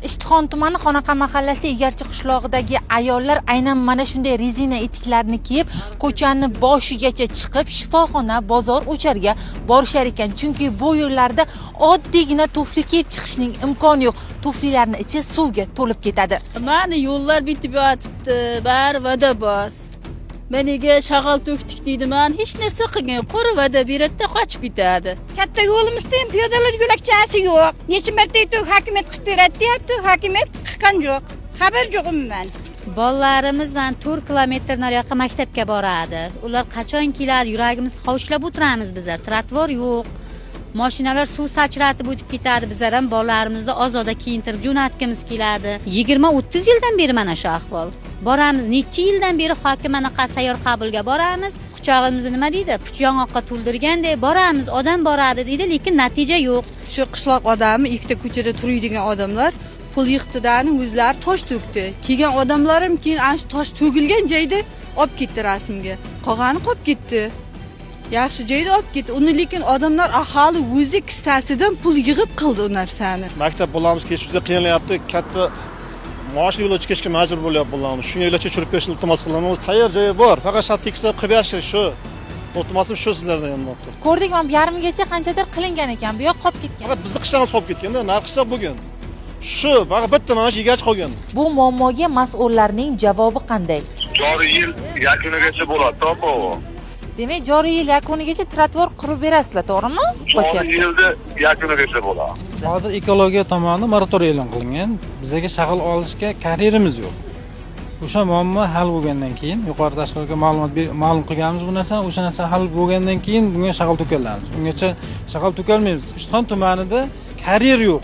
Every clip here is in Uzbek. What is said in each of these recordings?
Ishtixon tumani Xonaqa mahallasi Egarchi qishlog'idagi ayollar aynan mana shunday rezina etiklarni kiyib, ko'chani boshigacha chiqib, shifoxona, bozor, o'charga borishar ekan. Chunki bu yo'llarda oddiygina tufli kiyib chiqishning imkoni yo'q. Tuflilarning ichi suvga to'lib ketadi. Mani yo'llar bitib yotibdi, bari va'da bos. Meniga shag'al to'kdik deydi, men hech narsa qilgan, qora va'da beradi-da qochib ketadi. Katta yo'limizda ham piyodalar yo'lakchasi yo'q. Necha marta aytdik, hokimiyat qilib beradi deyapti, hokimiyat qilgan yo'q. Xabar yo'q umuman. Bolalarimiz men 4 kilometr nariyoqqa maktabga boradi. Ular qachon keladi? Yuragimiz hovuchlab o'tiramiz bizlar. Trotuar yo'q. Mashinalar suv sachratib o'tib ketadi. Bizlar ham bolalarimizni ozoda kiyintirib jo'natgimiz keladi. 20-30 yildan beri mana shu ahvol. Boramiz, necha yildan beri hokim anaqa sayyor qabulga boramiz. Quchog'imizni nima deydi? Puchong'oqqa to'ldirgandek boramiz, odam boradi deydi, lekin natija yo'q. Shu qishloq odami, ikkita ko'chada turadigan odamlar pul yig'tidani o'zlari tosh to'kdi. Kelgan odamlarim keyin ana shu tosh to'gilgan joyda olib ketdi rasmga. Qolgani qolib ketdi. Yaxshi joyda olib ketdi. Uni lekin odamlar aholi o'zi kissasidan pul yig'ib qildi u narsani. Maktab bolamiz kechish juda qiyinlayapti. Katta maoshli yo'lga chiqishga majbur bo'lyapti bolamiz. Shunga yo'lga tushirib berishni iltimos qilamiz. Tayyor joyi bor. Faqat shat tekislab qilib berish shu. Iltimosim shu sizlardan yonmoqda. Ko'rdik, mana yarmigacha qanchadir qilingan ekan. Bu yoq qolib ketgan. Faqat bizni qishloqimiz qolib ketganda, narqishlar bo'lgan. Shu, faqat bitta mana shu Egarchi qolgan. Bu muammoga mas'ullarning javobi qanday? Joriy yil yakunigacha bo'ladi, to'g'ri. Demak, joriy yil yakunigacha trotuar qurib berasizlar, to'g'rimi? Joriy yilda yakunigacha bo'ladi. Hozir ekologiya tomonidan moratoriy e'lon qilingan. Bizga shag'al olishga karyerimiz yo'q. O'sha muammo hal bo'lgandan keyin, yuqori tashkilotga ma'lum qilganmiz bu narsani, o'sha narsa hal bo'lgandan keyin bunga shag'al to'kalamiz. Ungacha shag'al to'kalmaymiz. Ishtixon tumanida karyer yo'q.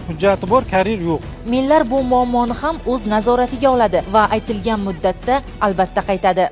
Hujjati bor, karyer yo'q. Millar bu muammoni ham o'z nazoratiga oladi va aytilgan muddatda albatta qaytadi.